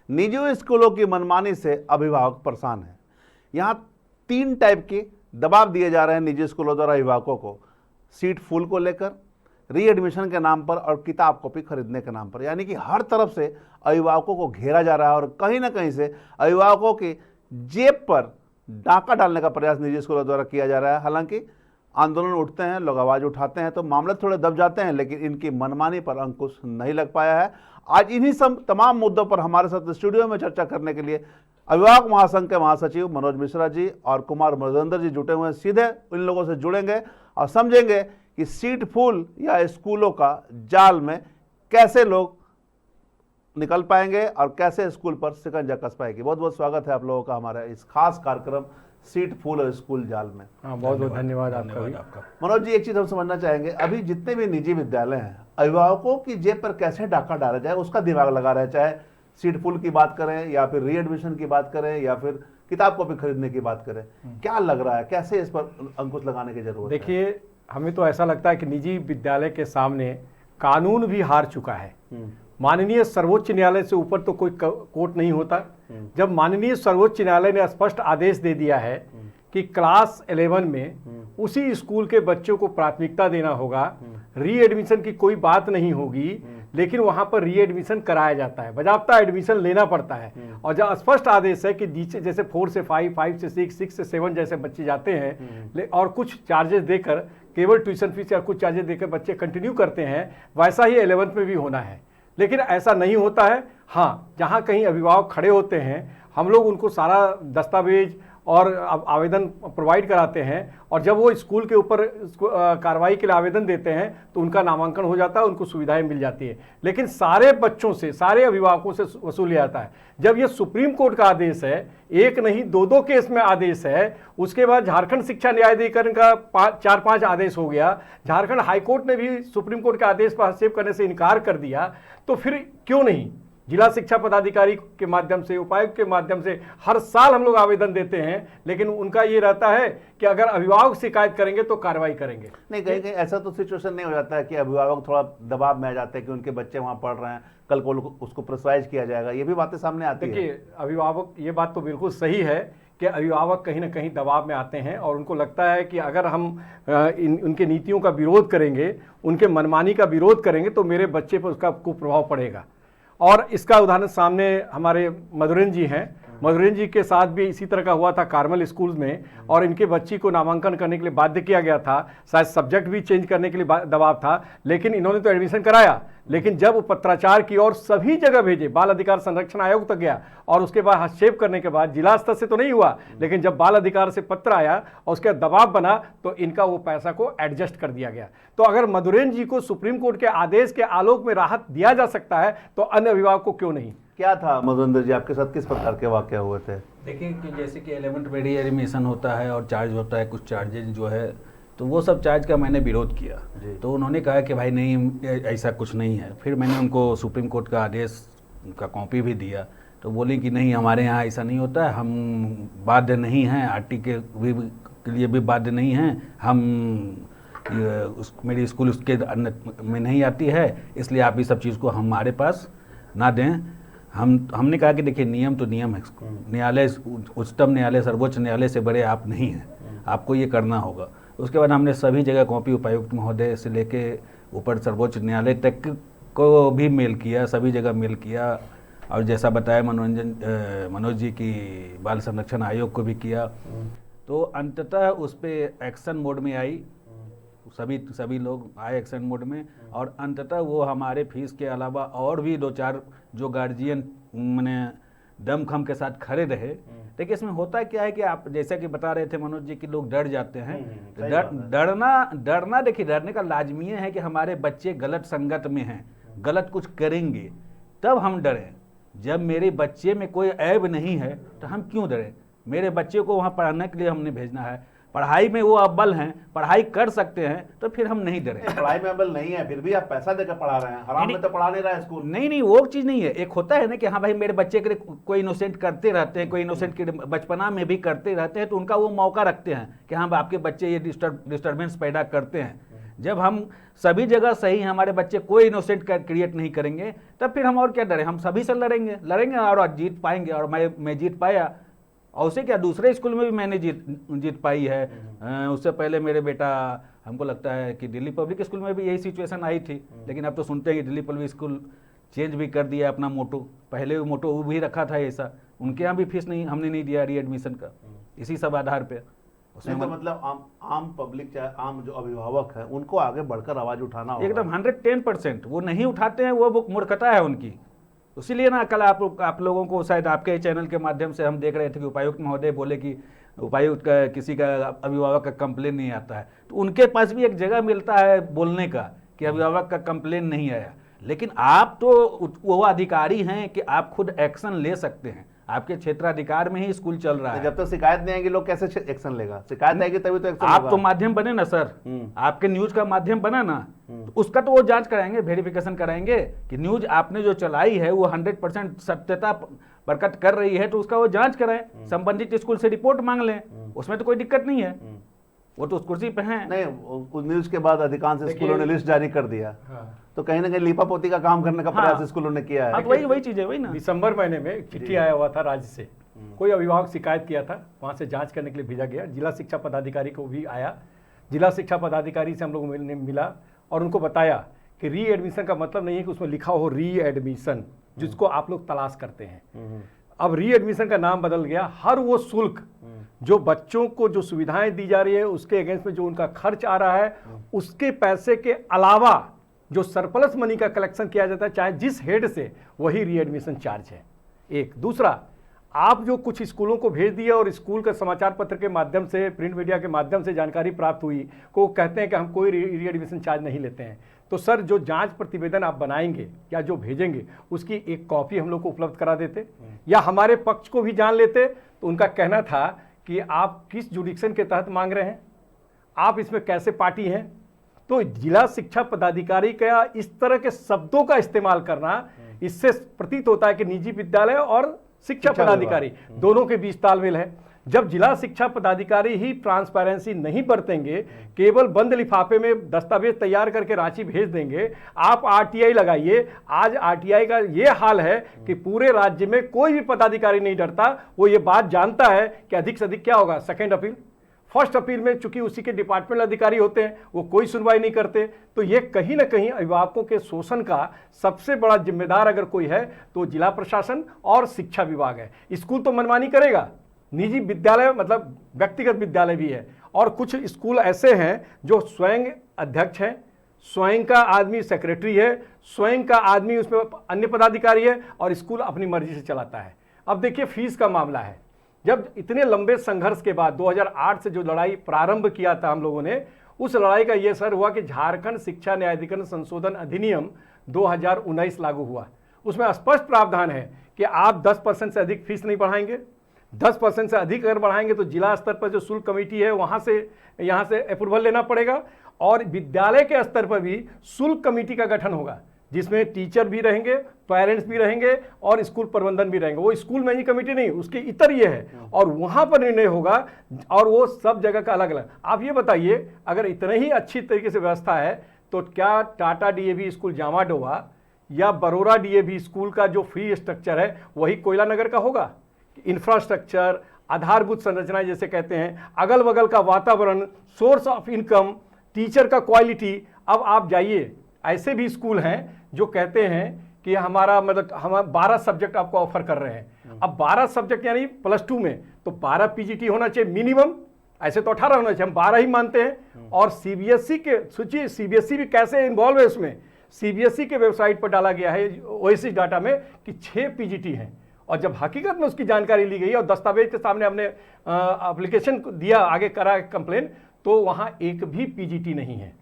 निजी स्कूलों की मनमानी से अभिभावक परेशान हैं। यहाँ 3 टाइप के दबाव दिए जा रहे हैं निजी स्कूलों द्वारा अभिभावकों को, सीट फुल को लेकर, रीएडमिशन के नाम पर और किताब कॉपी खरीदने के नाम पर। यानी कि हर तरफ से अभिभावकों को घेरा जा रहा है और कहीं ना कहीं से अभिभावकों की जेब पर डाका डालने का प्रयास निजी स्कूलों द्वारा किया जा रहा है। हालांकि आंदोलन उठते हैं, लोग आवाज़ उठाते हैं तो मामले थोड़े दब जाते हैं, लेकिन इनकी मनमानी पर अंकुश नहीं लग पाया है। आज इन्हीं सब तमाम मुद्दों पर हमारे साथ स्टूडियो में चर्चा करने के लिए अभिभावक महासंघ के महासचिव मनोज मिश्रा जी और कुमार मधुरेंद्र जी जुटे हुए हैं। सीधे इन लोगों से जुड़ेंगे और समझेंगे कि सीट फुल या स्कूलों का जाल में कैसे लोग निकल पाएंगे और कैसे स्कूल पर शिकंजा कस पाएगी। बहुत बहुत स्वागत है आप लोगों का हमारे इस खास कार्यक्रम सीट फुल और स्कूल जाल में। बहुत बहुत धन्यवाद आपका। मनोज जी, एक चीज हम समझना चाहेंगे, अभी जितने भी निजी विद्यालय हैं अभिभावकों की जेब पर कैसे डाका डाला जाए उसका दिमाग लगा रहे, चाहे सीट फुल की बात करें या फिर रीएडमिशन की बात करें या फिर किताब कॉपी खरीदने की बात करें, क्या लग रहा है, कैसे इस पर अंकुश लगाने की जरूरत है? देखिए, हमें तो ऐसा लगता है कि निजी विद्यालय के सामने कानून भी हार चुका है। माननीय सर्वोच्च न्यायालय से ऊपर तो कोई कोर्ट नहीं होता। जब माननीय सर्वोच्च न्यायालय ने स्पष्ट आदेश दे दिया है कि क्लास 11 में उसी स्कूल के बच्चों को प्राथमिकता देना होगा, रीएडमिशन की कोई बात नहीं होगी, लेकिन वहां पर रीएडमिशन कराया जाता है, बाकायदा एडमिशन लेना पड़ता है। और जब स्पष्ट आदेश है कि नीचे जैसे 4 से 5, 5 से 6, 6 से 7 जैसे बच्चे जाते हैं और कुछ चार्जेस देकर, केवल ट्यूशन फीस या कुछ चार्जेस देकर बच्चे कंटिन्यू करते हैं, वैसा ही 11th में भी होना है। लेकिन ऐसा नहीं होता है। हाँ, जहाँ कहीं अभिभावक खड़े होते हैं, हम लोग उनको सारा दस्तावेज और आवेदन प्रोवाइड कराते हैं और जब वो स्कूल के ऊपर कार्रवाई के लिए आवेदन देते हैं तो उनका नामांकन हो जाता है, उनको सुविधाएं मिल जाती है। लेकिन सारे बच्चों से, सारे अभिभावकों से वसूल जाता है। जब ये सुप्रीम कोर्ट का आदेश है, एक नहीं 2-2 केस में आदेश है, उसके बाद झारखंड शिक्षा न्यायाधिकरण का 4-5 आदेश हो गया, झारखंड हाईकोर्ट ने भी सुप्रीम कोर्ट के आदेश पर हस्तक्षेप करने से इनकार कर दिया, तो फिर क्यों नहीं जिला शिक्षा पदाधिकारी के माध्यम से, उपायुक्त के माध्यम से हर साल हम लोग आवेदन देते हैं। लेकिन उनका ये रहता है कि अगर अभिभावक शिकायत करेंगे तो कार्रवाई करेंगे। नहीं, कहीं कहीं ऐसा तो सिचुएशन नहीं हो जाता है कि अभिभावक थोड़ा दबाव में आ जाते हैं कि उनके बच्चे वहां पढ़ रहे हैं, कल को उसको प्रेशराइज किया जाएगा, ये भी बातें सामने आती है। देखिए, अभिभावक, ये बात तो बिल्कुल सही है कि अभिभावक कहीं ना कहीं दबाव में आते हैं और उनको लगता है कि अगर हम उनके नीतियों का विरोध करेंगे, उनके मनमानी का विरोध करेंगे तो मेरे बच्चे पर उसका कुप्रभाव पड़ेगा। और इसका उदाहरण सामने हमारे मधुरेंद्र जी हैं। मधुरेंद्र जी के साथ भी इसी तरह का हुआ था कार्मल स्कूल में, और इनके बच्ची को नामांकन करने के लिए बाध्य किया गया था। शायद सब्जेक्ट भी चेंज करने के लिए दबाव था, लेकिन इन्होंने तो एडमिशन कराया। लेकिन जब वो पत्राचार की और सभी जगह भेजे, बाल अधिकार संरक्षण आयोग तक गया, और उसके बाद हस्तक्षेप करने के बाद जिला स्तर से तो नहीं हुआ, लेकिन जब बाल अधिकार से पत्र आया और उसके दबाव बना तो इनका वो पैसा को एडजस्ट कर दिया गया। तो अगर मधुरेंद्र जी को सुप्रीम कोर्ट के आदेश के आलोक में राहत दिया जा सकता है तो अन्य अभिभावक को क्यों नहीं? क्या था मधुरेंद्र जी, आपके साथ किस प्रकार के वाकये हुए थे? देखिए कि जैसे कि 11th में री एडमिशन होता है और चार्ज होता है, कुछ चार्जेज जो है, तो वो सब चार्ज का मैंने विरोध किया। तो उन्होंने कहा कि भाई नहीं, ऐसा कुछ नहीं है। फिर मैंने उनको सुप्रीम कोर्ट का आदेश का कॉपी भी दिया, तो बोले कि नहीं, हमारे यहाँ ऐसा नहीं होता है, हम बाध्य नहीं हैं, आरटी के लिए भी बाध्य नहीं हैं, हम मेरी स्कूल उसके में नहीं आती है, इसलिए आप ये सब चीज़ को हमारे पास ना दें। हमने कहा कि देखिए, नियम तो नियम है, न्यायालय, उच्चतम न्यायालय, सर्वोच्च न्यायालय से बड़े आप नहीं हैं, आपको ये करना होगा। उसके बाद हमने सभी जगह कॉपी उपायुक्त महोदय से लेके ऊपर सर्वोच्च न्यायालय तक को भी मेल किया, सभी जगह मेल किया, और जैसा बताया मनोज जी की बाल संरक्षण आयोग को भी किया। तो अंततः उस पर एक्शन मोड में आई, सभी लोग आए एक्शन मोड में, और अंततः वो हमारे फीस के अलावा और भी 2-4 जो गार्जियन मैंने दमखम के साथ खड़े रहे। देखिए, इसमें होता क्या है कि आप जैसा कि बता रहे थे मनोज जी कि लोग डर जाते हैं। डरना देखिए, डरने का लाजमी है कि हमारे बच्चे गलत संगत में हैं, गलत कुछ करेंगे, तब हम डरें। जब मेरे बच्चे में कोई ऐब नहीं है तो हम क्यों डरें? मेरे बच्चे को वहाँ पढ़ाने के लिए हमने भेजना है, पढ़ाई में वो अव्वल हैं, पढ़ाई कर सकते हैं, तो फिर हम नहीं डरें। पढ़ाई में अव्वल नहीं है, फिर भी आप पैसा देकर पढ़ा रहे हैं, हराम में तो पढ़ा नहीं रहा है स्कूल। नहीं, वो चीज़ नहीं है। एक होता है ना कि हाँ भाई, मेरे बच्चे के लिए कोई इनोसेंट करते रहते हैं, कोई इनोसेंट के बचपना में भी करते रहते हैं, तो उनका वो मौका रखते हैं कि हाँ आपके बच्चे ये डिस्टर्बेंस पैदा करते हैं। जब हम सभी जगह सही हैं, हमारे बच्चे कोई इनोसेंट क्रिएट नहीं करेंगे, तब फिर हम और क्या डरें, हम सभी से लड़ेंगे और जीत पाएंगे। और मैं जीत पाया, और उसे क्या, दूसरे स्कूल में भी मैंने जीत पाई है। उससे पहले मेरे बेटा, हमको लगता है कि दिल्ली पब्लिक स्कूल में भी यही सिचुएशन आई थी, लेकिन अब तो सुनते हैं कि दिल्ली पब्लिक स्कूल चेंज भी कर दिया अपना मोटो। पहले वो मोटो वो भी रखा था ऐसा, उनके यहाँ भी फीस नहीं, हमने नहीं दिया रीएडमिशन का, इसी सब आधार पे। उसमें तो मतलब आम पब्लिक, चाहे आम जो अभिभावक है, उनको आगे बढ़कर आवाज उठाना होगा। एकदम 110%। वो नहीं उठाते हैं, वो मूर्खता है उनकी। इसीलिए ना कल आप लोगों को शायद आपके चैनल के माध्यम से हम देख रहे थे कि उपायुक्त महोदय बोले कि उपायुक्त का किसी का अभिभावक का कंप्लेन नहीं आता है, तो उनके पास भी एक जगह मिलता है बोलने का कि अभिभावक का कंप्लेन नहीं आया। लेकिन आप तो वो अधिकारी हैं कि आप खुद एक्शन ले सकते हैं, आपके क्षेत्राधिकार में ही स्कूल चल रहा है। जब तक शिकायत नहीं आएगी, लोग कैसे एक्शन लेगा? शिकायत आएगी तभी तो एक्शन आप होगा। तो माध्यम बने ना सर, आपके न्यूज का माध्यम बना ना, तो उसका तो वो जांच कराएंगे, वेरिफिकेशन कराएंगे कि न्यूज आपने जो चलाई है वो 100% सत्यता प्रकट कर रही है, तो उसका वो जांच कराएं, संबंधित स्कूल से रिपोर्ट मांग लें, उसमें तो कोई दिक्कत नहीं है, वो तो उस कुर्सी पे हैं। नहीं, उस न्यूज के बाद अधिकांश स्कूलों ने लिस्ट जारी कर दिया। तो कहीं ना कहीं लीपापोती का काम करने का प्रयास स्कूलों ने किया है। हाँ, तो वही चीज है, वही ना। दिसंबर महीने में एक चिट्ठी आया हुआ था राज्य से, कोई अभिभावक शिकायत किया था, वहाँ से जांच करने के लिए भेजा गया। जिला शिक्षा पदाधिकारी को भी आया, जिला शिक्षा पदाधिकारी से हम लोग ने मिला और उनको बताया कि री एडमिशन का मतलब नहीं है कि उसमें लिखा हो री एडमिशन, जिसको आप लोग तलाश करते हैं। अब री एडमिशन का नाम बदल गया। हर वो शुल्क जो बच्चों को जो सुविधाएं दी जा रही है, उसके अगेंस्ट में जो उनका खर्च आ रहा है, उसके पैसे के अलावा जो सरप्लस मनी का कलेक्शन किया जाता है, चाहे जिस हेड से, वही री एडमिशन चार्ज है। एक दूसरा, आप जो कुछ स्कूलों को भेज दिए और स्कूल के समाचार पत्र के माध्यम से, प्रिंट मीडिया के माध्यम से जानकारी प्राप्त हुई, को कहते हैं कि हम कोई री एडमिशन चार्ज नहीं लेते हैं। तो सर, जो जांच प्रतिवेदन आप बनाएंगे या जो भेजेंगे, उसकी एक कॉपी हम लोग को उपलब्ध करा देते, या हमारे पक्ष को भी जान लेते। तो उनका कहना था कि आप किस जुडिक्शन के तहत मांग रहे हैं, आप इसमें कैसे पार्टी हैं। तो जिला शिक्षा पदाधिकारी का इस तरह के शब्दों का इस्तेमाल करना, इससे प्रतीत होता है कि निजी विद्यालय और शिक्षा पदाधिकारी दोनों के बीच तालमेल है। जब जिला शिक्षा पदाधिकारी ही ट्रांसपेरेंसी नहीं बरतेंगे, केवल बंद लिफाफे में दस्तावेज तैयार करके रांची भेज देंगे, आप आरटीआई लगाइए। आज आरटीआई का ये हाल है कि पूरे राज्य में कोई भी पदाधिकारी नहीं डरता। वो ये बात जानता है कि अधिक से अधिक क्या होगा, सेकेंड अपील। फर्स्ट अपील में चूंकि उसी के डिपार्टमेंट अधिकारी होते हैं, वो कोई सुनवाई नहीं करते। तो ये कहीं ना कहीं अभिभावकों के शोषण का सबसे बड़ा जिम्मेदार अगर कोई है तो जिला प्रशासन और शिक्षा विभाग है। स्कूल तो मनमानी करेगा, निजी विद्यालय मतलब व्यक्तिगत विद्यालय भी है, और कुछ स्कूल ऐसे हैं जो स्वयं अध्यक्ष हैं, स्वयं का आदमी सेक्रेटरी है, स्वयं का आदमी उसमें अन्य पदाधिकारी है, और स्कूल अपनी मर्जी से चलाता है। अब देखिए फीस का मामला है। जब इतने लंबे संघर्ष के बाद 2008 से जो लड़ाई प्रारंभ किया था हम लोगों ने, उस लड़ाई का ये सर हुआ कि झारखंड शिक्षा न्यायाधिकरण संशोधन अधिनियम 2019 लागू हुआ। उसमें स्पष्ट प्रावधान है कि आप 10% से अधिक फीस नहीं बढ़ाएंगे। 10% से अधिक अगर बढ़ाएंगे तो जिला स्तर पर जो शुल्क कमेटी है वहाँ से अप्रूवल लेना पड़ेगा, और विद्यालय के स्तर पर भी शुल्क कमेटी का गठन होगा, जिसमें टीचर भी रहेंगे, पेरेंट्स भी रहेंगे और स्कूल प्रबंधन भी रहेंगे। वो स्कूल में ही कमेटी नहीं, उसके इतर ये है, और वहाँ पर निर्णय होगा, और वो सब जगह का अलग अलग। आप ये बताइए, अगर इतने ही अच्छी तरीके से व्यवस्था है तो क्या टाटा डीएवी स्कूल जामाडोवा या बरोड़ा डीएवी स्कूल का जो फी स्ट्रक्चर है वही कोयला नगर का होगा? इंफ्रास्ट्रक्चर, आधारभूत संरचना जैसे कहते हैं, अगल बगल का वातावरण, सोर्स ऑफ इनकम, टीचर का क्वालिटी। अब आप जाइए, ऐसे भी स्कूल हैं जो कहते हैं कि हमारा मतलब हम 12 सब्जेक्ट आपको ऑफर कर रहे हैं। अब 12 सब्जेक्ट यानी +2 में तो 12 पीजीटी होना चाहिए मिनिमम, ऐसे तो 18 होना चाहिए, हम 12 ही मानते हैं। और सीबीएसई के सोचिए, सीबीएसई भी कैसे इन्वॉल्व है उसमें। सीबीएसई के वेबसाइट पर डाला गया है ओएसिस डाटा में कि 6 पीजीटी हैं, और जब हकीकत में उसकी जानकारी ली गई और दस्तावेज के सामने हमने एप्लीकेशन दिया, आगे करा कंप्लेन, तो वहाँ एक भी पीजीटी नहीं है।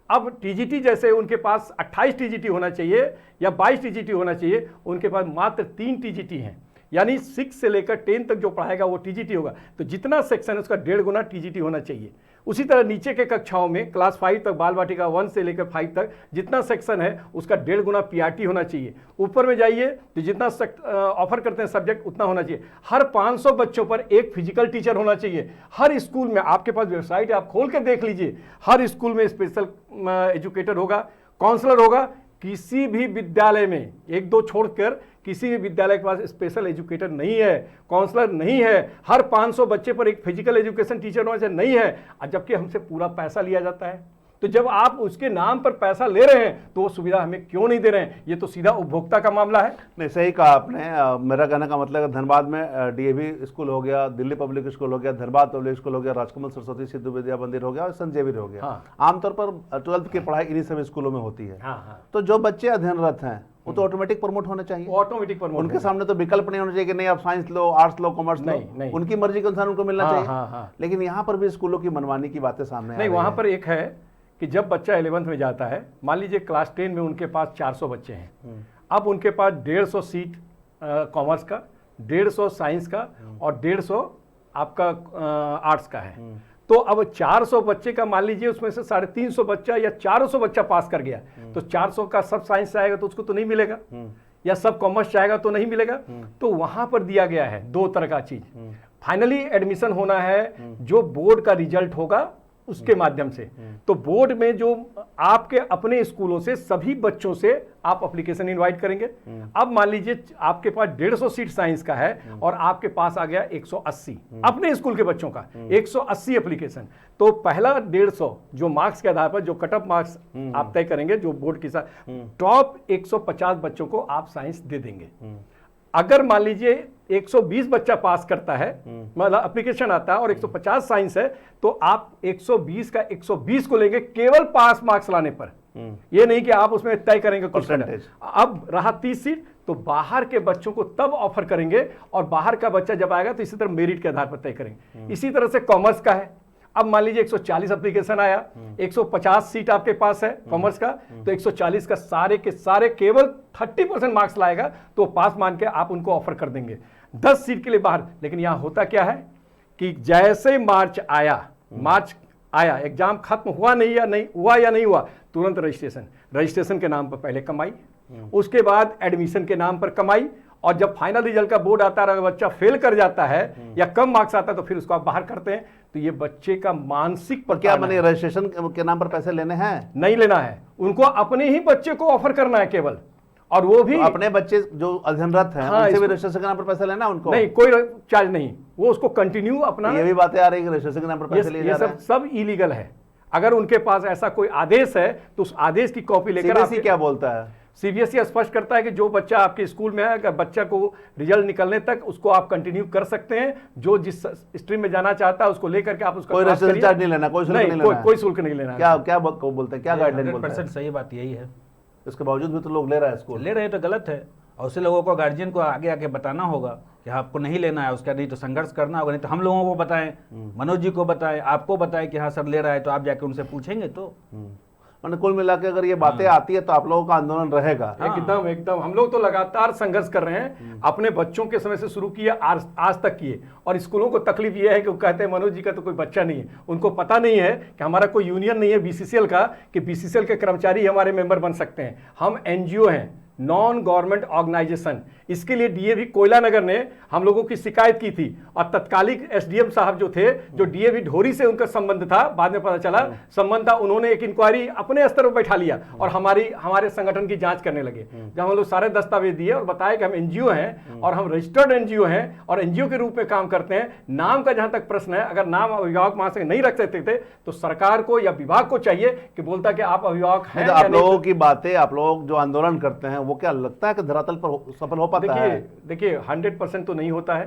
अब टीजीटी जैसे उनके पास 28 टीजीटी होना चाहिए या 22 टीजीटी होना चाहिए, उनके पास मात्र 3 टीजीटी हैं। यानी 6 से लेकर 10 तक जो पढ़ाएगा वो टीजीटी होगा। तो जितना सेक्शन है उसका 1.5 गुना टीजीटी होना चाहिए। उसी तरह नीचे के कक्षाओं में क्लास 5 तक बाल वाटिका 1 से लेकर 5 तक जितना सेक्शन है उसका 1.5 गुना पीआरटी होना चाहिए। ऊपर में जाइए तो जितना ऑफर करते हैं सब्जेक्ट उतना होना चाहिए। हर 500 बच्चों पर एक फिजिकल टीचर होना चाहिए। हर स्कूल में, आपके पास वेबसाइट है, आप खोल के देख लीजिए, हर स्कूल में स्पेशल एजुकेटर होगा, काउंसलर होगा। किसी भी विद्यालय में, एक दो छोड़कर किसी भी विद्यालय के पास स्पेशल एजुकेटर नहीं है, काउंसलर नहीं है। हर 500 बच्चे पर एक फिजिकल एजुकेशन टीचर होना चाहिए, नहीं है। जबकि हमसे पूरा पैसा लिया जाता है। तो जब आप उसके नाम पर पैसा ले रहे हैं तो वो सुविधा हमें क्यों नहीं दे रहे हैं? ये तो सीधा उपभोक्ता का मामला है। नहीं, सही कहा आपने। मेरा कहने का मतलब है धनबाद में डीएवी स्कूल हो गया, दिल्ली पब्लिक स्कूल हो गया, धनबाद पब्लिक स्कूल हो गया, राजकमल सरस्वती सिद्धू विद्या मंदिर हो गया और संत जेवियर हो गया। हाँ। आमतौर पर 12th की पढ़ाई इन्हीं सभी स्कूलों में होती है। हाँ। तो जो बच्चे अध्ययनरत हैं वो तो ऑटोमेटिक प्रमोट होने चाहिए। Automatic promote. उनके सामने तो विकल्प नहीं होना चाहिए कि नहीं आप साइंस लो, आर्ट्स लो, कॉमर्स लो। नहीं। उनकी मर्जी के अनुसार उनको मिलना हाँ, चाहिए। हाँ। लेकिन यहाँ पर भी स्कूलों की मनमानी की बातें सामने नहीं, वहाँ पर एक है कि जब बच्चा 11th में जाता है, मान लीजिए क्लास 10 में उनके पास 400 बच्चे हैं, अब उनके पास 150 सीट कॉमर्स का, 150 साइंस का और 150 आपका आर्ट्स का है। तो अब 400 बच्चे का मान लीजिए उसमें से 350 बच्चा या 400 बच्चा पास कर गया, तो 400 का सब साइंस चाहेगा तो उसको तो नहीं मिलेगा, या सब कॉमर्स चाहेगा तो नहीं मिलेगा। तो वहां पर दिया गया है दो तरह का चीज। फाइनली एडमिशन होना है जो बोर्ड का रिजल्ट होगा उसके माध्यम से। तो बोर्ड में जो आपके अपने स्कूलों से सभी बच्चों से आप एप्लीकेशन इनवाइट करेंगे। अब मान लीजिए आपके पास 150 सीट साइंस का है और आपके पास आ गया 180 अपने स्कूल के बच्चों का, 180 एप्लीकेशन। तो पहला 150 जो मार्क्स के आधार पर जो कट ऑफ मार्क्स आप तय करेंगे, जो बोर्ड के साथ टॉप 150 बच्चों को आप साइंस दे देंगे। अगर मान लीजिए 120 बच्चा पास करता है, मतलब एप्लीकेशन आता है और 150 साइंस है, तो आप 120 का 120 को लेंगे केवल पास मार्क्स लाने पर। ये नहीं कि आप उसमें तय करेंगे परसेंटेज। अब रहा 30 सीट, तो बाहर के बच्चों को तब ऑफर करेंगे और बाहर का बच्चा जब आएगा तो इसी तरह मेरिट के आधार पर तय करेंगे। इसी तरह से कॉमर्स का है। अब मान लीजिए 140 एप्लीकेशन आया, 150 सीट आपके पास है कॉमर्स का, तो 140 का सारे के सारे केवल 30% मार्क्स लाएगा तो पास मान के आप उनको ऑफर कर देंगे 10 सीट के लिए बाहर। लेकिन यहां होता क्या है कि जैसे मार्च आया, एग्जाम खत्म हुआ या नहीं हुआ, तुरंत रजिस्ट्रेशन के नाम पर पहले कमाई, उसके बाद एडमिशन के नाम पर कमाई, और जब फाइनल रिजल्ट का बोर्ड आता है, बच्चा फेल कर जाता है या कम मार्क्स आता है तो फिर उसको आप बाहर करते हैं। तो ये बच्चे का मानसिक पर क्या मैंने रजिस्ट्रेशन के नाम पर पैसे लेने हैं? नहीं लेना है, उनको अपने ही बच्चे को ऑफर करना है केवल, और वो भी तो अपने बच्चे जो अध्ययनरत हैं उनसे भी रजिस्ट्रेशन के नाम पर पैसे लेना है उनको? नहीं, कोई चार्ज नहीं, वो उसको कंटिन्यू अपना। ये भी बातें आ रही है रजिस्ट्रेशन के नाम पर पैसे लिए जा रहे हैं। सब इलीगल है। अगर उनके पास ऐसा कोई आदेश है तो उस आदेश की कॉपी लेकर सीबीएसई क्या बोलता है? सीबीएसई स्पष्ट करता है कि जो बच्चा आपके स्कूल में है, अगर बच्चा को रिजल्ट निकलने तक उसको आप कंटिन्यू कर सकते हैं, जो जिस स्ट्रीम में जाना चाहता है उसको लेकर के आप उसका कोई रजिस्ट्रेशन चार्ज नहीं लेना, कोई शुल्क नहीं लेना, कोई शुल्क नहीं लेना। क्या बोलते हैं, क्या गाइडलाइन बोलते हैं? 100% सही बात यही है। इसके बावजूद भी तो लोग ले रहा है, स्कूल ले रहे हैं तो गलत है, और उसे लोगों को गार्जियन को आगे आके बताना होगा कि आपको नहीं लेना है, उसका नहीं तो संघर्ष करना होगा। नहीं तो हम लोगों को बताएं, मनोज जी को बताएं, आपको बताएं कि हाँ सर ले रहा है, तो आप जाके उनसे पूछेंगे। तो मैंने कुल मिला के अगर ये बातें आती है तो आप लोगों का आंदोलन रहेगा। एकदम हम लोग तो लगातार संघर्ष कर रहे हैं, अपने बच्चों के समय से शुरू किए आज तक किए। और स्कूलों को तकलीफ ये है कि वो कहते हैं मनोज जी का तो कोई बच्चा नहीं है, उनको पता नहीं है कि हमारा कोई यूनियन नहीं है बीसीसीएल का, कि बीसीसीएल के कर्मचारी हमारे मेंबर बन सकते हैं। हम एनजीओ हैं, नॉन गवर्नमेंट ऑर्गेनाइजेशन। इसके लिए डीएवी कोयला नगर ने हम लोगों की शिकायत की थी, और तत्कालिक एसडीएम साहब जो थे, जो डीएवी ढोरी से उनका संबंध था, बाद में पता चला संबंध था, उन्होंने एक इंक्वायरी अपने स्तर पर बैठा लिया और हमारे संगठन की जांच करने लगे। जब हम लोग सारे दस्तावेज दिए और बताया कि हम एनजीओ हैं और हम रजिस्टर्ड एनजीओ हैं और एनजीओ के रूप में काम करते हैं। नाम का जहां तक प्रश्न है, अगर नाम अभिभावक महासंघ नहीं रख सकते थे तो सरकार को या विभाग को चाहिए कि बोलता कि आप अभिभावक हैं। आप लोगों की बातें, आप लोग जो आंदोलन करते हैं वो क्या लगता है कि धरातल पर सफल हो पाता है? देखिए 100% तो नहीं होता है,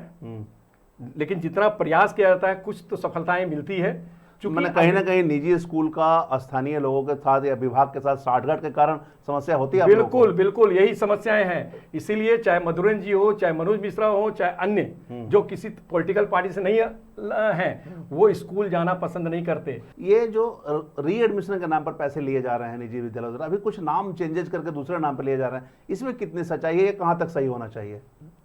लेकिन जितना प्रयास किया जाता है कुछ तो सफलताएं मिलती है। मैंने कहीं ना कहीं निजी स्कूल का स्थानीय लोगों के साथ या विभाग के साथ साठगांठ के कारण समस्या होती है। बिल्कुल यही समस्याएं हैं। इसीलिए चाहे मधुरन जी हो, चाहे मनोज मिश्रा हो, चाहे अन्य जो किसी पॉलिटिकल पार्टी से नहीं हैं, वो स्कूल जाना पसंद नहीं करते। ये जो रीएडमिशन के नाम पर पैसे लिए जा रहे हैं निजी विद्यालयों द्वारा, अभी कुछ नाम चेंजेस करके दूसरे नाम पर लिए जा रहे हैं, इसमें कितनी सच्चाई है? ये कहाँ तक सही होना चाहिए?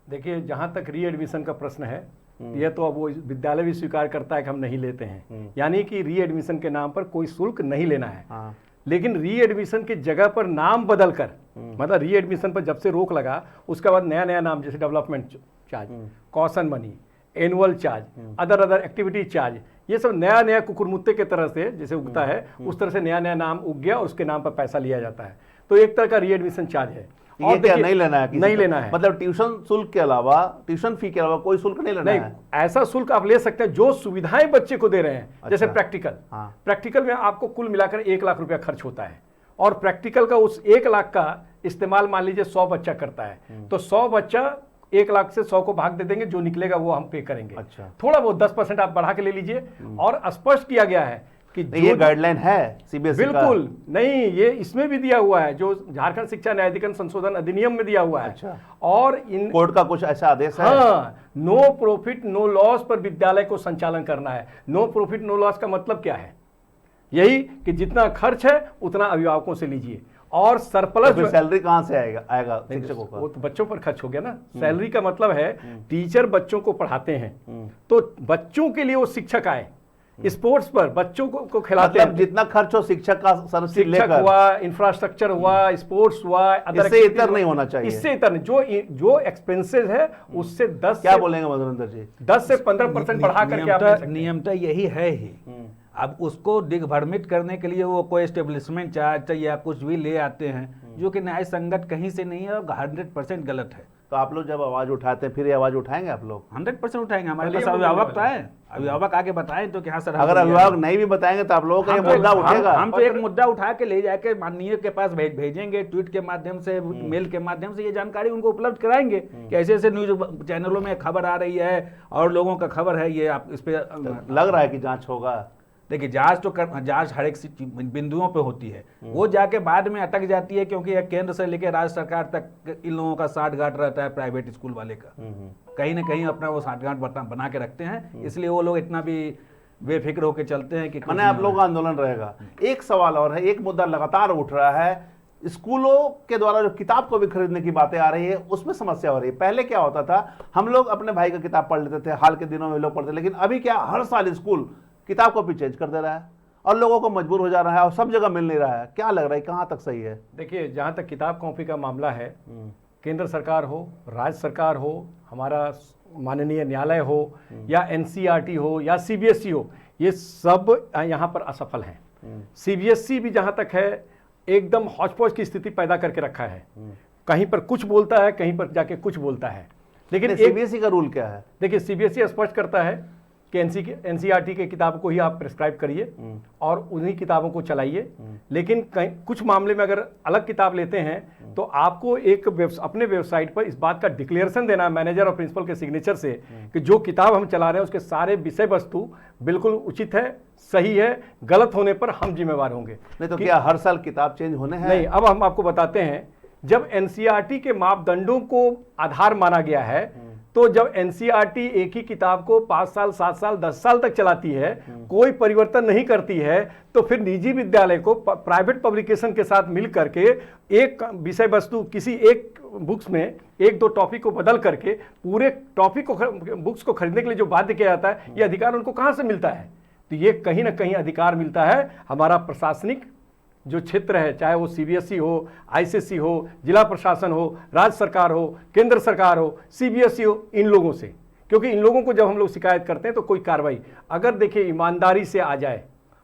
देखिए, जहाँ तक रीएडमिशन का प्रश्न है, यह तो अब वो विद्यालय भी स्वीकार करता है कि हम नहीं लेते हैं, यानी कि री एडमिशन के नाम पर कोई शुल्क नहीं लेना है। हाँ। लेकिन री एडमिशन की जगह पर नाम बदल कर, मतलब री एडमिशन पर जब से रोक लगा उसके बाद नया नया नाम, जैसे development charge, caution money, annual charge, other activity charge, ये सब नया नया कुकुरमुत्ते के तरह से जैसे उगता है उस तरह से नया नया नाम उग गया, उसके नाम पर पैसा लिया जाता है। तो एक तरह का री एडमिशन चार्ज है। ये क्या नहीं लेना है? नहीं लेना है, मतलब ट्यूशन शुल्क के अलावा, ट्यूशन फी के अलावा कोई शुल्क नहीं लेना है? ऐसा शुल्क आप ले सकते हैं जो सुविधाएं बच्चे को दे रहे हैं। अच्छा। जैसे प्रैक्टिकल, हाँ। प्रैक्टिकल में आपको कुल मिलाकर 1 लाख रुपया खर्च होता है, और प्रैक्टिकल का उस 1 लाख का इस्तेमाल मान लीजिए 100 बच्चा करता है, तो 100 बच्चा 1 लाख से 100 को भाग दे देंगे, जो निकलेगा वो हम पे करेंगे। अच्छा। थोड़ा बहुत 10% आप बढ़ा के ले लीजिए। और स्पष्ट किया गया है कि ये गाइडलाइन है सीबीएसई का? बिल्कुल नहीं, ये इसमें भी दिया हुआ है, जो झारखंड शिक्षा न्यायाधिकरण संशोधन अधिनियम में दिया हुआ है। अच्छा। और इन कोर्ट का कुछ ऐसा आदेश है? हाँ, नो प्रॉफिट नो लॉस पर विद्यालय को संचालन करना है। नो प्रॉफिट नो लॉस का मतलब क्या है? यही कि जितना खर्च है उतना अभिभावकों से लीजिए, और सरप्लस तो सैलरी कहाँ से आएगा शिक्षकों का? वो तो बच्चों पर खर्च हो गया ना। सैलरी का मतलब है टीचर बच्चों को पढ़ाते हैं, तो बच्चों के लिए वो शिक्षक आए, स्पोर्ट्स पर बच्चों को खिलाते मतलब हैं। जितना खर्च हो शिक्षक का सर्विस शिक्षक लेकर हुआ, इंफ्रास्ट्रक्चर हुआ, स्पोर्ट्स हुआ, इससे इतर नहीं होना चाहिए। इससे इतर नहीं, जो एक्सपेंसेस है उससे 10 क्या बोलेंगे मधुरेंद्र जी? 10 से 15% बढ़ा करके आप ले सकते हैं। नियमतः यही है ही। अब उसको दिग्भ्रमित करने के लिए वो कोई एस्टेब्लिशमेंट चार्ज या कुछ भी ले आते हैं, जो कि न्याय संगत कहीं से नहीं है और 100% गलत है। तो आप लोग जब आवाज उठाते हैं फिर ये आवाज उठाएंगे आप लोग? 100% उठाएंगे। हमारे पास अभिभावक तो है, अभिभावक आगे बताएं तो क्या सर। अगर अभिभावक नहीं भी बताएंगे तो आप लोगों का ये मुद्दा उठेगा? हम तो एक मुद्दा उठा के ले जाके माननीय के पास भेजेंगे, ट्वीट के माध्यम से, मेल के माध्यम से ये जानकारी उनको उपलब्ध कराएंगे कि ऐसे ऐसे न्यूज चैनलों में खबर आ रही है और लोगों का खबर है, ये आप इस पे लग रहा है कि जांच होगा। देखिए जांच हर एक बिंदुओं पे होती है, वो जाके बाद में अटक जाती है, क्योंकि केंद्र से लेकर राज्य सरकार तक इन लोगों का साठगांठ रहता है प्राइवेट स्कूल वाले का। कहीं ना कहीं अपना वो साठगांठ बना के रखते हैं, इसलिए वो लोग इतना भी बेफिक्र होकर चलते हैं कि मैंने आप लोगों का आंदोलन रहेगा। एक सवाल और है, एक मुद्दा लगातार उठ रहा है, स्कूलों के द्वारा जो किताब को भी खरीदने की बातें आ रही है उसमें समस्या हो रही है। पहले क्या होता था, हम लोग अपने भाई का किताब पढ़ लेते थे, हाल के दिनों में लोग पढ़ते, लेकिन अभी क्या हर साल स्कूल किताब कॉपी चेंज कर दे रहा है और लोगों को मजबूर हो जा रहा है और सब जगह मिल नहीं रहा है। क्या लग रहा है कहाँ तक सही है? देखिए, जहाँ तक किताब कॉपी का मामला है, केंद्र सरकार हो, राज्य सरकार हो, हमारा माननीय न्यायालय हो, या एनसीईआरटी हो, या सीबीएसई हो, ये सब यहाँ पर असफल हैं। सीबीएसई भी जहाँ तक है एकदम हौच-पौच की स्थिति पैदा करके रखा है, कहीं पर कुछ बोलता है, कहीं पर जाके कुछ बोलता है। लेकिन सीबीएसई का रूल क्या है? देखिए, सीबीएसई स्पष्ट करता है कि एनसीईआरटी के किताब को ही आप प्रिस्क्राइब करिए और उन्हीं किताबों को चलाइए। लेकिन कुछ मामले में अगर अलग किताब लेते हैं तो आपको एक अपने वेबसाइट पर इस बात का डिक्लेरेशन देना है मैनेजर और प्रिंसिपल के सिग्नेचर से कि जो किताब हम चला रहे हैं उसके सारे विषय वस्तु बिल्कुल उचित है, सही है, गलत होने पर हम जिम्मेवार होंगे। नहीं तो क्या हर साल किताब चेंज होने हैं? नहीं, अब हम आपको बताते हैं, जब एनसीईआरटी के मापदंडों को आधार माना गया है, तो जब एनसीईआरटी एक ही किताब को 5 साल, 7 साल, 10 साल तक चलाती है, कोई परिवर्तन नहीं करती है, तो फिर निजी विद्यालय को प्राइवेट पब्लिकेशन के साथ मिल करके एक विषय वस्तु किसी एक बुक्स में 1-2 टॉपिक को बदल करके पूरे टॉपिक को बुक्स को खरीदने के लिए जो बाध्य किया जाता है, ये अधिकार उनको कहाँ से मिलता है? तो ये कहीं ना कहीं अधिकार मिलता है हमारा प्रशासनिक जो क्षेत्र है, चाहे वो सीबीएसई हो, आईसीएसई हो, जिला प्रशासन हो, राज्य सरकार हो, केंद्र सरकार हो, सीबीएसई हो, इन लोगों से। क्योंकि इन लोगों को जब हम लोग शिकायत करते हैं तो कोई कार्रवाई अगर देखिए ईमानदारी से आ जाए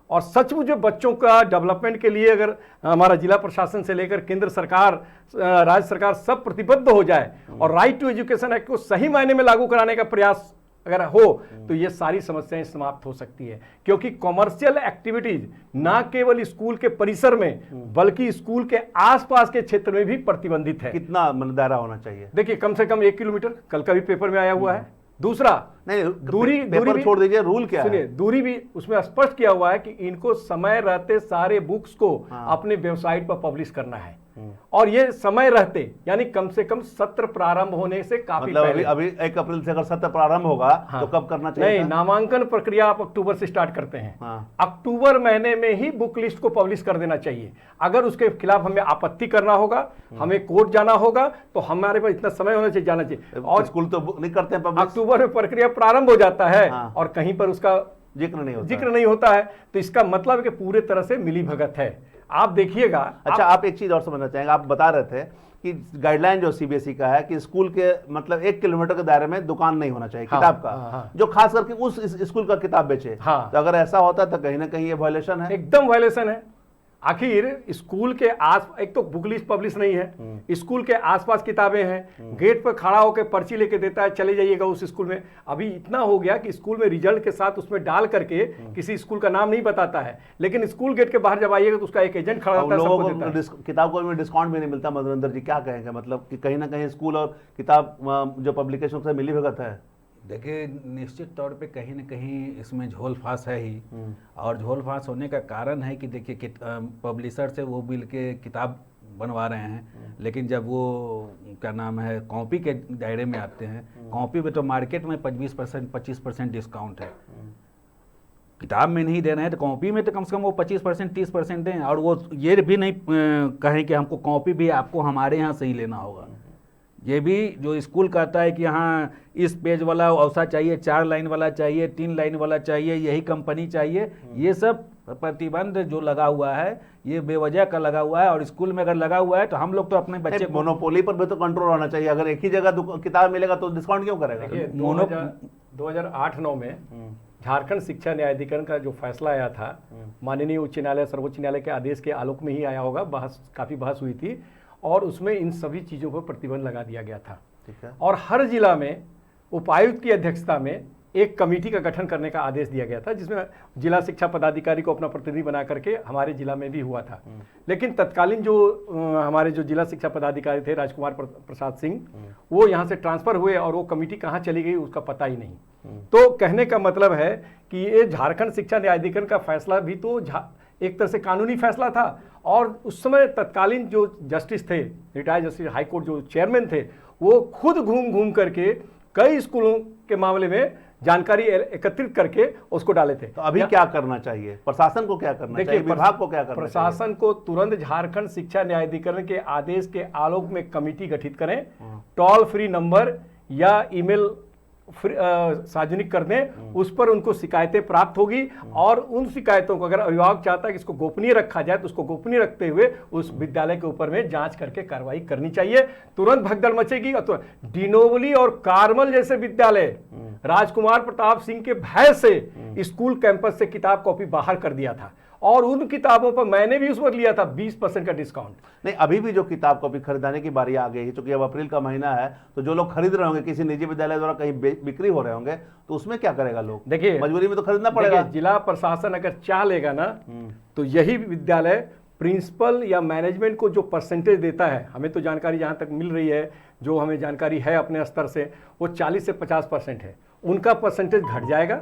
और सचमुच बच्चों का डेवलपमेंट के लिए अगर हमारा जिला प्रशासन से लेकर केंद्र सरकार, राज्य सरकार सब प्रतिबद्ध हो जाए और राइट टू एजुकेशन एक्ट को सही मायने में लागू कराने का प्रयास अगर हो, तो ये सारी समस्याएं समाप्त हो सकती है। क्योंकि कॉमर्शियल एक्टिविटीज ना केवल स्कूल के परिसर में बल्कि स्कूल के आसपास के क्षेत्र में भी प्रतिबंधित है। कितना दायरा होना चाहिए? देखिए, कम से कम 1 किलोमीटर, कल का भी पेपर में आया हुआ है। दूसरा, नहीं, दूरी पेपर छोड़ दीजिए, रूल क्या है? सुनिए, दूरी भी उसमें स्पष्ट किया हुआ है कि इनको समय रहते सारे बुक्स को अपने वेबसाइट पर पब्लिश करना है और ये समय रहते, यानी कम से कम सत्र प्रारंभ होने से काफी मतलब पहले। अभी 1 अप्रैल से अगर सत्र प्रारंभ होगा तो कब करना चाहिए नहीं, था? नामांकन प्रक्रिया आप अक्टूबर से स्टार्ट करते हैं। हाँ। अक्टूबर महीने में ही बुक लिस्ट को पब्लिश कर देना चाहिए। अगर उसके खिलाफ हमें आपत्ति करना होगा, हमें कोर्ट जाना होगा, तो हमारे पास इतना समय होना चाहिए, जाना चाहिए। और स्कूल तो नहीं करते हैं पब्लिश, अक्टूबर में प्रक्रिया प्रारंभ हो जाता है हाँ। और कहीं पर उसका जिक्र नहीं होता है, तो इसका मतलब है कि पूरे तरह से मिली भगत है। आप देखिएगा। अच्छा, आप एक चीज और समझना चाहेंगे। आप बता रहे थे कि गाइडलाइन जो सीबीएसई का है कि स्कूल के मतलब 1 किलोमीटर के दायरे में दुकान नहीं होना चाहिए किताब का, हाँ। जो खास करके उस स्कूल का किताब बेचे। हाँ। तो अगर ऐसा होता तो कहीं ना कहीं ये वायलेशन है। एकदम वायलेशन है। आखिर स्कूल के आस, एक तो बुक लिस्ट पब्लिश नहीं है, स्कूल के आसपास किताबें हैं, गेट पर खड़ा होकर पर्ची लेके देता है, चले जाइएगा उस स्कूल में। अभी इतना हो गया कि स्कूल में रिजल्ट के साथ उसमें डाल करके किसी स्कूल का नाम नहीं बताता है, लेकिन स्कूल गेट के बाहर जब आइएगा तो उसका एक एजेंट खड़ा होता है, लोगों सबको देता है। को किताब में डिस्काउंट भी नहीं मिलता। मधुरेंद्र जी क्या कहेंगे, मतलब कि कहीं ना कहीं स्कूल और किताब जो पब्लिकेशन से मिली भगत है? देखिए, निश्चित तौर पे कहीं न कहीं इसमें झोल फास है ही, और झोल फास होने का कारण है कि देखिए पब्लिशर से वो मिल के किताब बनवा रहे हैं, लेकिन जब वो क्या नाम है कॉपी के दायरे में आते हैं, कॉपी में तो मार्केट में 25% डिस्काउंट है। किताब में नहीं दे रहे हैं तो कॉपी में तो कम से कम वो 25% 30% दें, और वो ये भी नहीं कहें कि हमको कॉपी भी आपको हमारे यहाँ से ही लेना होगा। ये भी जो स्कूल कहता है कि हाँ इस पेज वाला औसा चाहिए, 4 लाइन वाला चाहिए, 3 लाइन वाला चाहिए, यही कंपनी चाहिए, ये सब प्रतिबंध जो लगा हुआ है ये बेवजह का लगा हुआ है। और स्कूल में अगर लगा हुआ है तो हम लोग तो अपने बच्चे को, मोनोपोली पर भी तो कंट्रोल होना चाहिए। अगर एक ही जगह किताब मिलेगा तो डिस्काउंट क्यों करेगा? देखिए, 2008-9 में झारखंड शिक्षा न्यायाधिकरण का जो फैसला आया था, माननीय उच्च न्यायालय सर्वोच्च न्यायालय के आदेश के आलोक में ही आया होगा, काफी बहस हुई थी और उसमें इन सभी चीज़ों पर प्रतिबंध लगा दिया गया था। ठीक है। और हर जिला में उपायुक्त की अध्यक्षता में एक कमेटी का गठन करने का आदेश दिया गया था, जिसमें जिला शिक्षा पदाधिकारी को अपना प्रतिनिधि बना करके हमारे जिला में भी हुआ था। लेकिन तत्कालीन जो हमारे जो जिला शिक्षा पदाधिकारी थे राजकुमार प्रसाद सिंह, वो यहाँ से ट्रांसफर हुए और वो कमेटी कहाँ चली गई उसका पता ही नहीं। तो कहने का मतलब है कि ये झारखंड शिक्षा न्यायाधिकरण का फैसला भी तो एक तरह से कानूनी फैसला था, और उस समय तत्कालीन जो जस्टिस थे, रिटायर्ड जस्टिस हाई कोर्ट जो चेयरमैन थे, वो खुद घूम घूम करके कई स्कूलों के मामले में जानकारी एकत्रित करके उसको डाले थे। तो अभी क्या करना चाहिए? प्रशासन को क्या करना चाहिए? विभाग को क्या करना चाहिए? प्रशासन को तुरंत झारखंड शिक्षा न्यायाधिकरण के आदेश के आलोक में कमेटी गठित करें, टोल फ्री नंबर या ईमेल सार्वजनिक कर दें, उस पर उनको शिकायतें प्राप्त होगी, और उन शिकायतों को अगर अभिभावक चाहता है कि इसको गोपनीय रखा जाए तो उसको गोपनीय रखते हुए उस विद्यालय के ऊपर में जांच करके कार्रवाई करनी चाहिए। तुरंत भगदड़ मचेगी। और डिनोवली और कार्मल जैसे विद्यालय राजकुमार प्रताप सिंह के भय से स्कूल कैंपस से किताब कॉपी बाहर कर दिया था, और उन किताबों पर मैंने भी उस पर लिया था 20% का डिस्काउंट। नहीं, अभी भी जो किताब कॉपी खरीदाने की बारी आ गई है, क्योंकि अब अप्रैल का महीना है, तो जो लोग खरीद रहे होंगे किसी निजी विद्यालय द्वारा कहीं बिक्री हो रहे होंगे, तो उसमें क्या करेगा लोग? देखिए, मजबूरी में तो खरीदना पड़ेगा। जिला प्रशासन अगर चाह लेगा ना, तो यही विद्यालय प्रिंसिपल या मैनेजमेंट को जो परसेंटेज देता है, हमें तो जानकारी जहां तक मिल रही है, जो हमें जानकारी है अपने स्तर से, वो 40 से 50% है, उनका परसेंटेज घट जाएगा।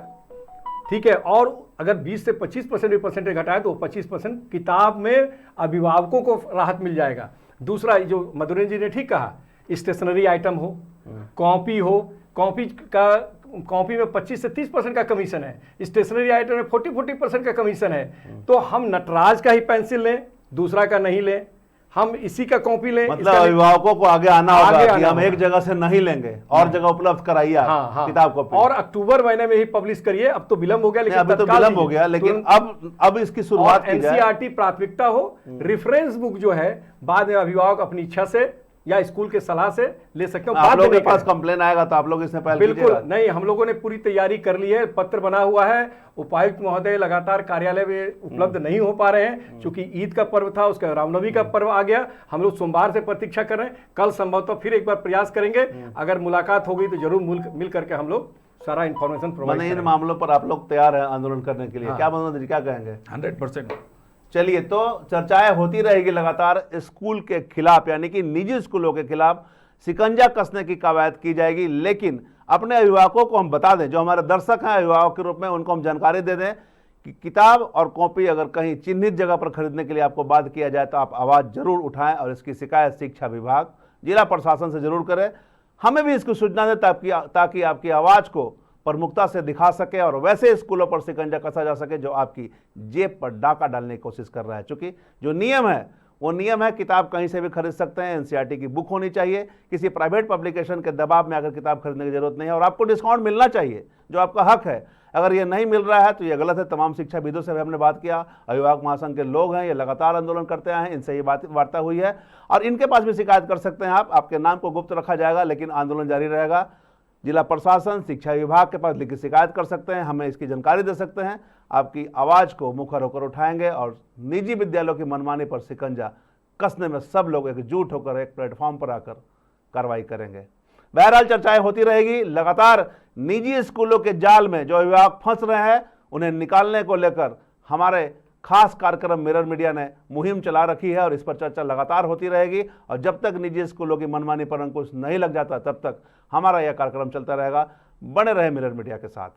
ठीक है, और अगर 20 से 25% भी परसेंटेज घटाए तो 25% किताब में अभिभावकों को राहत मिल जाएगा। दूसरा, जो मधुरेंद्र जी ने ठीक कहा, स्टेशनरी आइटम हो, कॉपी हो, कॉपी में 25 से 30% का कमीशन है, स्टेशनरी आइटम में 40% का कमीशन है। तो हम नटराज का ही पेंसिल लें, दूसरा का नहीं लें, हम इसी का कॉपी लें। मतलब अभिभावकों को आगे आना होगा कि हम एक जगह से नहीं लेंगे और जगह उपलब्ध कराइए आप किताब कॉपी, और अक्टूबर महीने में ही पब्लिश करिए। अब तो विलंब हो गया, लेकिन अभी तो विलंब हो गया, लेकिन अब इसकी शुरुआत की जाए। एनसीईआरटी प्राथमिकता हो, रेफरेंस बुक जो है बाद में अभिभावक अपनी इच्छा से या स्कूल के सलाह से ले सकते हो। आप लोगों के पास कंप्लेन आएगा तो आप लोग इसमें पहल बिल्कुल नहीं, हम लोगों ने पूरी तैयारी कर ली है, पत्र बना हुआ है। उपायुक्त महोदय लगातार कार्यालय में उपलब्ध नहीं हो पा रहे हैं, क्योंकि ईद का पर्व था, उसका रामनवमी का पर्व आ गया। हम लोग सोमवार से प्रतीक्षा कर रहे हैं, कल संभवतः फिर एक बार प्रयास करेंगे। अगर मुलाकात हो गई तो जरूर मिल करके हम लोग सारा इन्फॉर्मेशन प्रोवाइड करेंगे। इन मामलों पर आप लोग तैयार हैं आंदोलन करने के लिए? क्या मनोज जी क्या कहेंगे? 100%। चलिए, तो चर्चाएं होती रहेगी लगातार स्कूल के खिलाफ, यानी कि निजी स्कूलों के खिलाफ शिकंजा कसने की कवायद की जाएगी। लेकिन अपने अभिभावकों को हम बता दें, जो हमारे दर्शक हैं अभिभावक के रूप में, उनको हम जानकारी दे दें कि किताब और कॉपी अगर कहीं चिन्हित जगह पर खरीदने के लिए आपको बाध्य किया जाए तो आप आवाज़ जरूर उठाएं और इसकी शिकायत शिक्षा विभाग, जिला प्रशासन से जरूर करें। हमें भी इसकी सूचना दें ताकि आपकी आवाज़ को प्रमुखता से दिखा सके और वैसे स्कूलों पर शिकंजा कसा जा सके जो आपकी जेब पर डाका डालने की कोशिश कर रहा है। चूंकि जो नियम है वो नियम है, किताब कहीं से भी खरीद सकते हैं, एनसीईआरटी की बुक होनी चाहिए, किसी प्राइवेट पब्लिकेशन के दबाव में आकर किताब खरीदने की जरूरत नहीं है और आपको डिस्काउंट मिलना चाहिए जो आपका हक है। अगर ये नहीं मिल रहा है तो ये गलत है। तमाम शिक्षाविदों से भी हमने बात किया, अभिभावक महासंघ के लोग हैं, ये लगातार आंदोलन करते आए हैं, इनसे ये वार्ता हुई है और इनके पास भी शिकायत कर सकते हैं आप। आपके नाम को गुप्त रखा जाएगा लेकिन आंदोलन जारी रहेगा। जिला प्रशासन, शिक्षा विभाग के पास लिखित शिकायत कर सकते हैं, हमें इसकी जानकारी दे सकते हैं। आपकी आवाज़ को मुखर होकर उठाएंगे और निजी विद्यालयों की मनमानी पर शिकंजा कसने में सब लोग एकजुट होकर एक प्लेटफॉर्म पर आकर कार्रवाई करेंगे। बहरहाल चर्चाएं होती रहेगी। लगातार निजी स्कूलों के जाल में जो अभिभावक फंस रहे हैं उन्हें निकालने को लेकर हमारे खास कार्यक्रम मिरर मीडिया ने मुहिम चला रखी है और इस पर चर्चा लगातार होती रहेगी और जब तक निजी स्कूलों की मनमानी पर अंकुश नहीं लग जाता तब तक हमारा यह कार्यक्रम चलता रहेगा। बने रहे मिरर मीडिया के साथ।